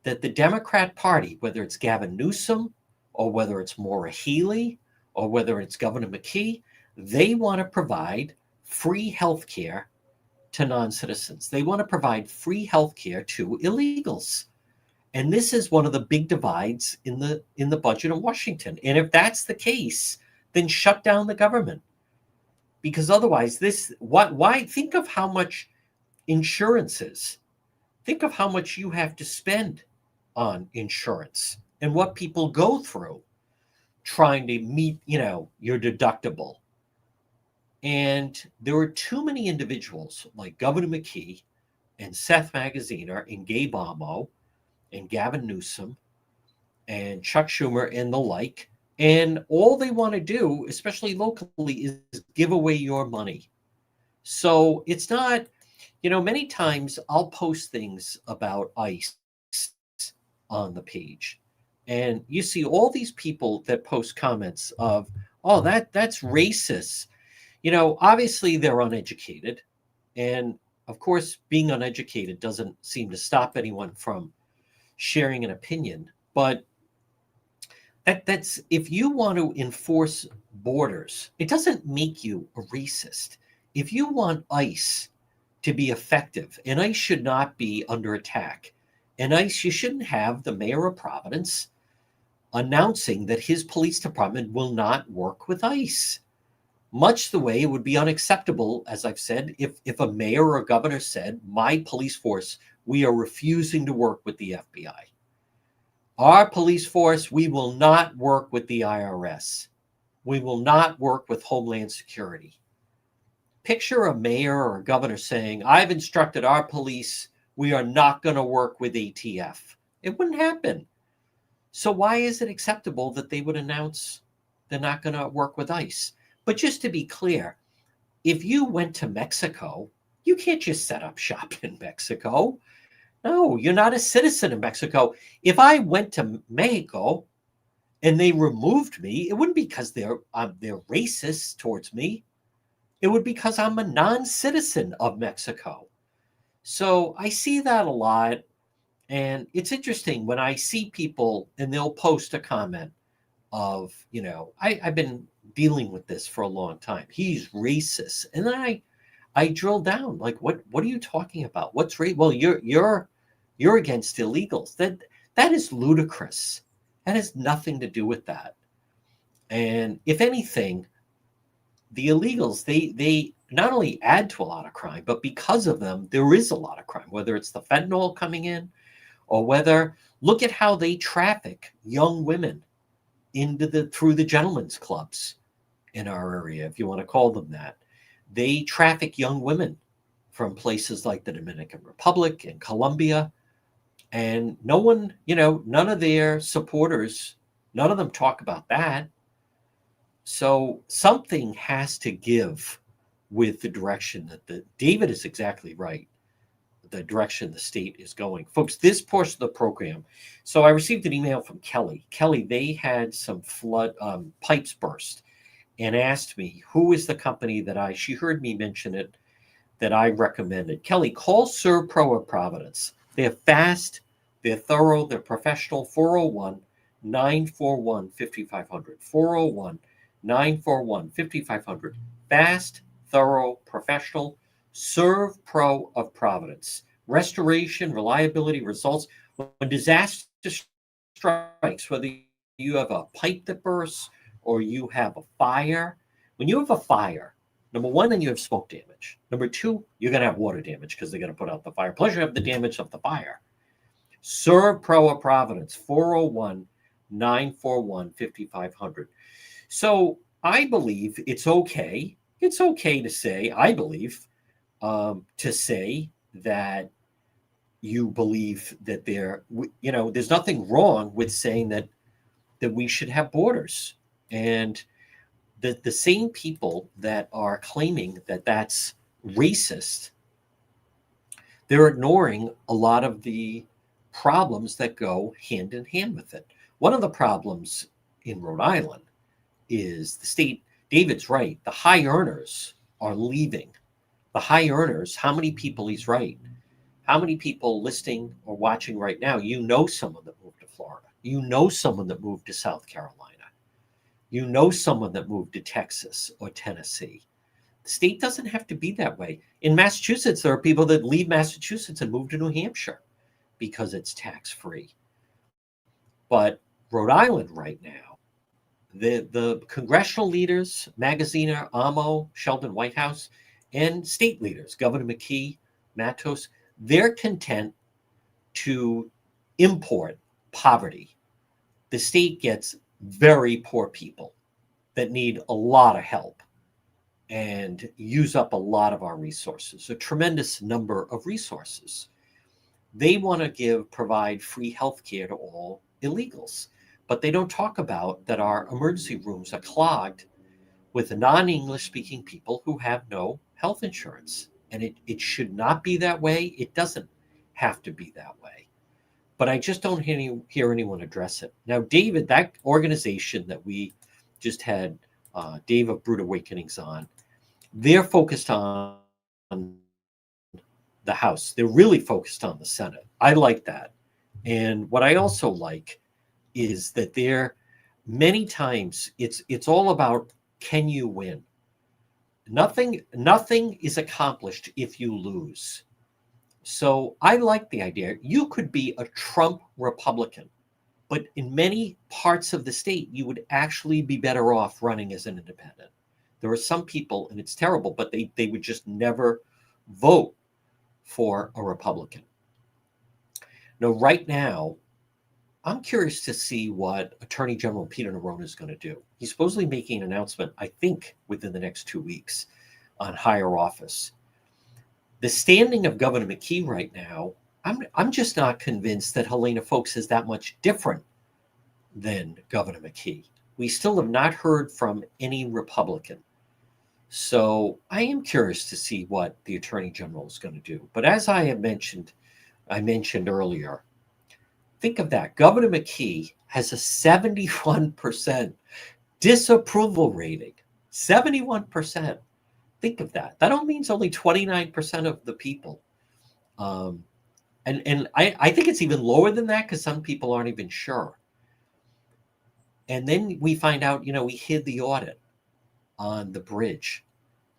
that the Democrat Party, whether it's Gavin Newsom or whether it's Maura Healey or whether it's Governor McKee, they want to provide free health care to non-citizens. They want to provide free health care to illegals. And this is one of the big divides in the budget of Washington. And if that's the case, then shut down the government. Because otherwise, why think of how much insurance is. Think of how much you have to spend on insurance and what people go through trying to meet, your deductible. And there are too many individuals like Governor McKee and Seth Magaziner and Gabe Amo and Gavin Newsom and Chuck Schumer and the like. And all they want to do, especially locally, is give away your money. So it's not, many times I'll post things about ICE on the page. And you see all these people that post comments of, oh, that's racist. Obviously they're uneducated. And of course, being uneducated doesn't seem to stop anyone from sharing an opinion. But that's if you want to enforce borders, it doesn't make you a racist. If you want ICE to be effective, and ICE should not be under attack, and ICE, you shouldn't have the mayor of Providence announcing that his police department will not work with ICE. Much the way it would be unacceptable, as I've said, if a mayor or a governor said, my police force, we are refusing to work with the FBI. Our police force, we will not work with the IRS. We will not work with Homeland Security. Picture a mayor or a governor saying, I've instructed our police, we are not going to work with ATF. It wouldn't happen. So why is it acceptable that they would announce they're not going to work with ICE? But just to be clear, if you went to Mexico, you can't just set up shop in Mexico. No, you're not a citizen of Mexico. If I went to Mexico and they removed me, it wouldn't be because they're racist towards me. It would be because I'm a non-citizen of Mexico. So I see that a lot. And it's interesting when I see people and they'll post a comment of, I've been dealing with this for a long time. He's racist. And then I drill down, like, what are you talking about? What's race? Well, you're against illegals. That is ludicrous. That has nothing to do with that. And if anything, the illegals, they not only add to a lot of crime, but because of them, there is a lot of crime, whether it's the fentanyl coming in or whether, look at how they traffic young women through the gentlemen's clubs in our area, if you want to call them that. They traffic young women from places like the Dominican Republic and Colombia. And no one, none of their supporters, none of them talk about that. So something has to give with the direction that David is exactly right. the direction the state is going. Folks, this portion of the program, so I received an email from Kelly. Kelly, they had some flood pipes burst and asked me who is the company that she heard me mention it, that I recommended. Kelly, call ServPro of Providence. They're fast, they're thorough, they're professional. 401-941-5500. 401-941-5500. Fast, thorough, professional. ServPro of Providence. Restoration, reliability, results. When disaster strikes, whether you have a pipe that bursts or you have a fire, when you have a fire, number one, then you have smoke damage. Number two, you're going to have water damage because they're going to put out the fire. Plus, you have the damage of the fire. ServPro of Providence, 401-941-5500. So I believe it's okay. It's okay to say, I believe, to say that you believe that there's nothing wrong with saying that we should have borders. And the same people that are claiming that that's racist, they're ignoring a lot of the problems that go hand in hand with it. One of the problems in Rhode Island is the state, David's right, the high earners are leaving. The high earners, how many people, he's right, how many people listening or watching right now, you know someone that moved to Florida. You know someone that moved to South Carolina. You know someone that moved to Texas or Tennessee. The state doesn't have to be that way. In Massachusetts, there are people that leave Massachusetts and move to New Hampshire because it's tax-free. But Rhode Island right now, the congressional leaders, Magaziner, Amo, Sheldon Whitehouse, and state leaders, Governor McKee, Matos, they're content to import poverty. The state gets very poor people that need a lot of help and use up a lot of our resources, a tremendous number of resources. They want to provide free health care to all illegals, but they don't talk about that our emergency rooms are clogged with non-English speaking people who have no health insurance. And it should not be that way. It doesn't have to be that way. But I just don't hear anyone address it. Now, David, that organization that we just had Dave of Brood Awakenings on, they're focused on the House. They're really focused on the Senate. I like that. And what I also like is that they're many times it's all about, can you win? Nothing is accomplished if you lose. So I like the idea. You could be a Trump Republican, but in many parts of the state, you would actually be better off running as an independent. There are some people, and it's terrible, but they would just never vote for a Republican. Now, right now, I'm curious to see what Attorney General Peter Neronha is going to do. He's supposedly making an announcement, I think, within the next 2 weeks on higher office. The standing of Governor McKee right now, I'm just not convinced that Helena Foulkes is that much different than Governor McKee. We still have not heard from any Republican. So I am curious to see what the Attorney General is going to do. But as I mentioned earlier, think of that. Governor McKee has a 71% disapproval rating. 71%. Think of that. That only means only 29% of the people. And I think it's even lower than that because some people aren't even sure. And then we find out, we hid the audit on the bridge.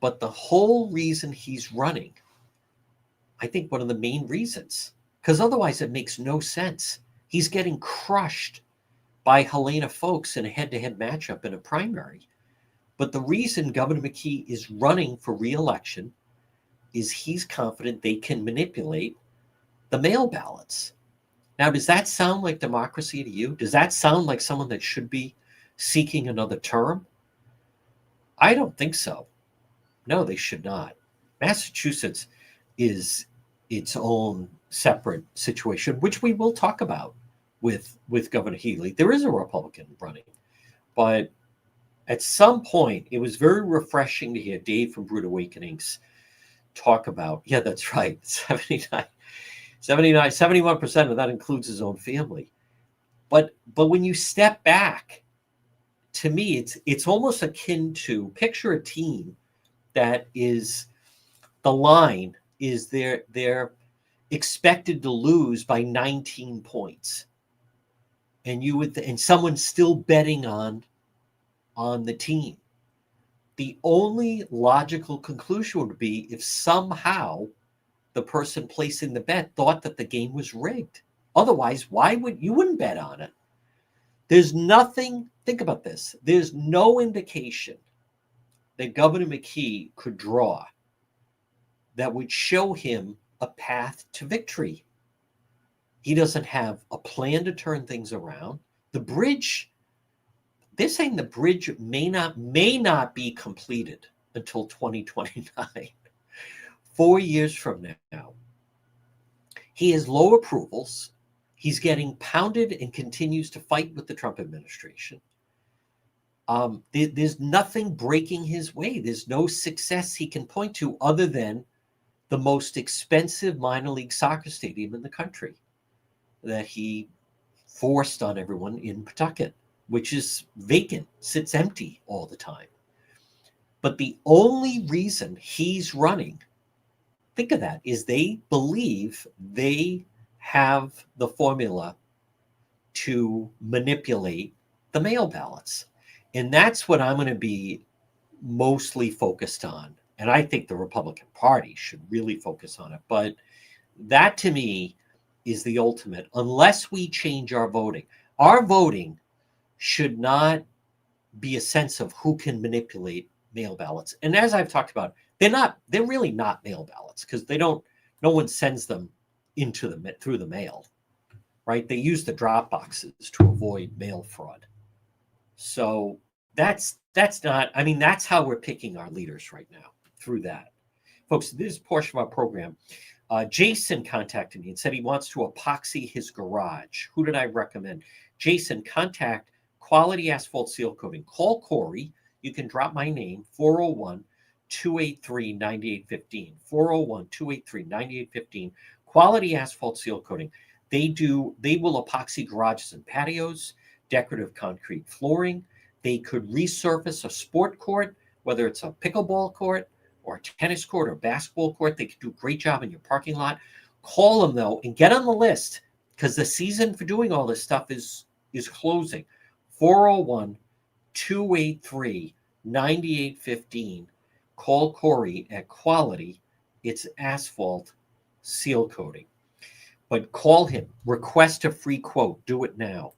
But the whole reason he's running, I think one of the main reasons, because otherwise it makes no sense. He's getting crushed by Helena Foulkes in a head-to-head matchup in a primary. But the reason Governor McKee is running for re-election is he's confident they can manipulate the mail ballots. Now, does that sound like democracy to you? Does that sound like someone that should be seeking another term? I don't think so. No, they should not. Massachusetts is its own separate situation, which we will talk about with Governor Healy. There is a Republican running, but at some point, it was very refreshing to hear Dave from Brood Awakenings talk about, yeah, that's right, 71% of that includes his own family. But when you step back, to me, it's almost akin to picture a team that is, the line is they're expected to lose by 19 points, and someone's still betting on the team. The only logical conclusion would be if somehow the person placing the bet thought that the game was rigged. Otherwise, you wouldn't bet on it? There's nothing, think about this, there's no indication that Governor McKee could draw that would show him a path to victory. He doesn't have a plan to turn things around. The bridge, they're saying the bridge may not be completed until 2029, 4 years from now. He has low approvals. He's getting pounded and continues to fight with the Trump administration. There's nothing breaking his way. There's no success he can point to other than the most expensive minor league soccer stadium in the country that he forced on everyone in Pawtucket, which is vacant, sits empty all the time. But the only reason he's running, think of that, is they believe they have the formula to manipulate the mail ballots. And that's what I'm going to be mostly focused on. And I think the Republican Party should really focus on it. But that, to me, is the ultimate. Really we change our voting. Our voting should not be a sense of who can manipulate mail ballots. And as I've talked about, they're really not mail ballots because no one sends them through the mail, right? They use the drop boxes to avoid mail fraud. So that's how we're picking our leaders right now, through that. Folks, this portion of our program, Jason contacted me and said he wants to epoxy his garage. Who did I recommend? Jason, contact Quality Asphalt Seal Coating. Call Corey. You can drop my name, 401-283-9815. 401-283-9815. Quality Asphalt Seal Coating. They will epoxy garages and patios, decorative concrete flooring. They could resurface a sport court, whether it's a pickleball court or a tennis court or basketball court. They could do a great job in your parking lot. Call them, though, and get on the list because the season for doing all this stuff is closing. 401-283-9815. Call Corey at Quality. It's asphalt seal coating. But call him. Request a free quote. Do it now.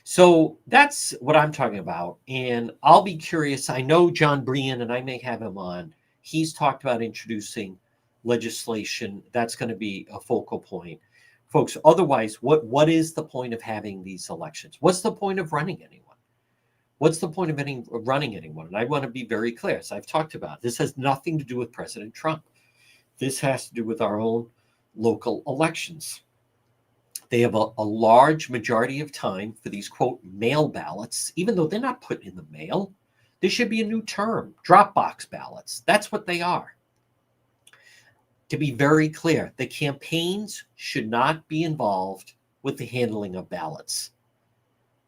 So that's what I'm talking about. And I'll be curious. I know John Brien, and I may have him on. He's talked about introducing legislation. That's going to be a focal point. Folks, otherwise, what is the point of having these elections? What's the point of running anyone? What's the point of running anyone? And I want to be very clear, as I've talked about. This has nothing to do with President Trump. This has to do with our own local elections. They have a large majority of time for these, quote, mail ballots, even though they're not put in the mail. There should be a new term, Dropbox ballots. That's what they are. To be very clear, the campaigns should not be involved with the handling of ballots.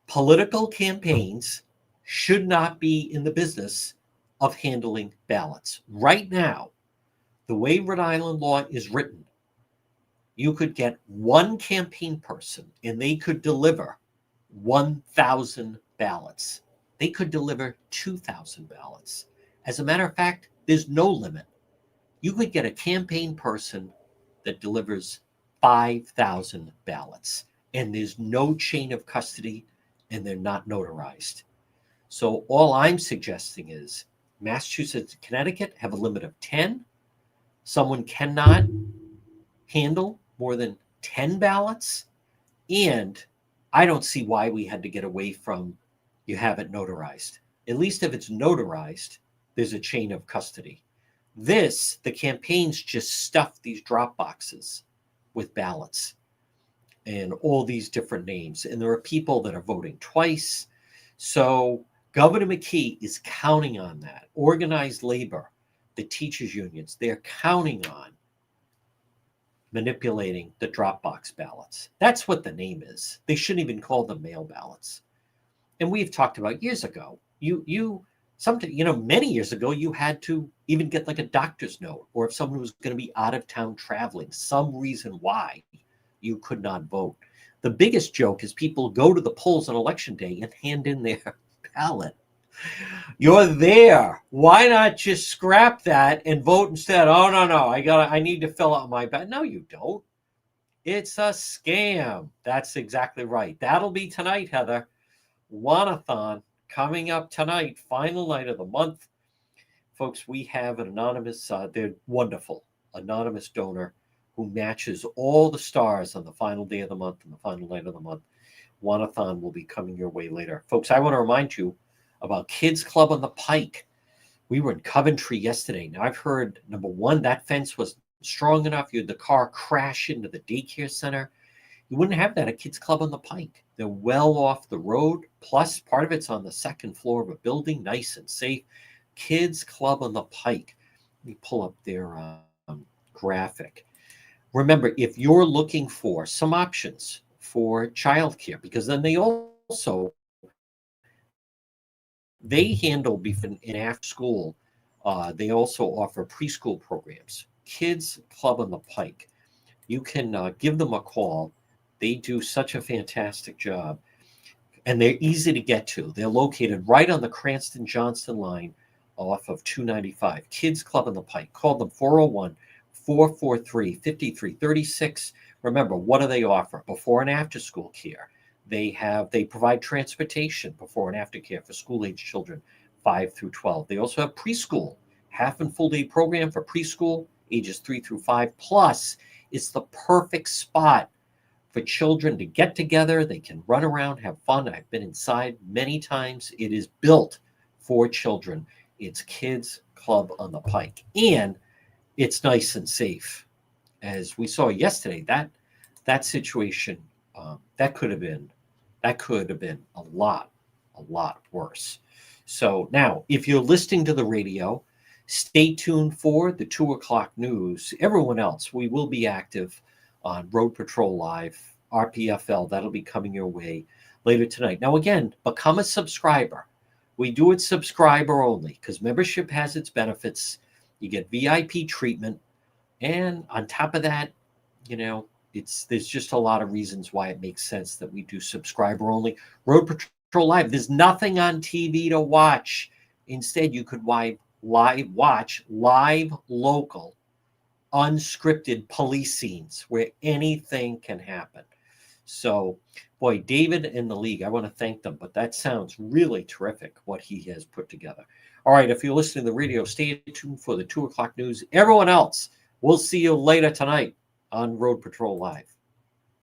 Political campaigns should not be in the business of handling ballots. Right now, the way Rhode Island law is written, you could get one campaign person and they could deliver 1,000 ballots. They could deliver 2,000 ballots. As a matter of fact, there's no limit. You could get a campaign person that delivers 5,000 ballots, and there's no chain of custody, and they're not notarized. So all I'm suggesting is Massachusetts and Connecticut have a limit of 10. Someone cannot handle more than 10 ballots. And I don't see why we had to get away from you have it notarized. At least if it's notarized, there's a chain of custody. The campaigns just stuff these drop boxes with ballots and all these different names. And there are people that are voting twice. So Governor McKee is counting on that. Organized labor the teachers unions, they're counting on manipulating the Dropbox ballots. That's what the name is. They shouldn't even call them mail ballots. And we've talked about years ago, many years ago, you had to even get like a doctor's note, or if someone was going to be out of town traveling, some reason why you could not vote. The biggest joke is people go to the polls on election day and hand in their ballot. You're there. Why not just scrap that and vote instead? Oh, no. I need to fill out my ballot. No, you don't. It's a scam. That's exactly right. That'll be tonight, Heather. Wanathon coming up tonight, final night of the month. Folks, we have an anonymous, they're wonderful, anonymous donor who matches all the stars on the final day of the month and the final night of the month. Wanathon will be coming your way later. Folks, I want to remind you about Kids Club on the Pike. We were in Coventry yesterday. Now, I've heard, number one, that fence was strong enough. You had the car crash into the daycare center. You wouldn't have that at Kids Club on the Pike. They're well off the road. Plus, part of it's on the second floor of a building, nice and safe. Kids Club on the Pike. Let me pull up their graphic. Remember, if you're looking for some options for childcare, because then they handle in after school. They also offer preschool programs. Kids Club on the Pike. You can give them a call. They do such a fantastic job, and they're easy to get to. They're located right on the Cranston-Johnston line off of 295. Kids Club on the Pike. Call them 401-443-5336. Remember, what do they offer? Before and after school care. They provide transportation before and after care for school-age children 5 through 12. They also have preschool, half and full day program for preschool ages 3 through 5. Plus, it's the perfect spot for children to get together. They can run around, have fun. I've been inside many times. It is built for children. It's Kids Club on the Pike. And it's nice and safe. As we saw yesterday, that situation, that could have been a lot worse. So now, if you're listening to the radio, stay tuned for the 2:00 news. Everyone else, we will be active on Road Patrol Live, RPFL. That'll be coming your way later tonight. Now, again, become a subscriber. We do it subscriber only because membership has its benefits. You get VIP treatment. And on top of that, there's just a lot of reasons why it makes sense that we do subscriber only. Road Patrol Live, there's nothing on TV to watch. Instead, you could watch live, local, unscripted police scenes where anything can happen. So, boy, David and the league, I want to thank them, but that sounds really terrific, what he has put together. All right, if you're listening to the radio, stay tuned for the 2:00 news. Everyone else, we'll see you later tonight on Road Patrol Live.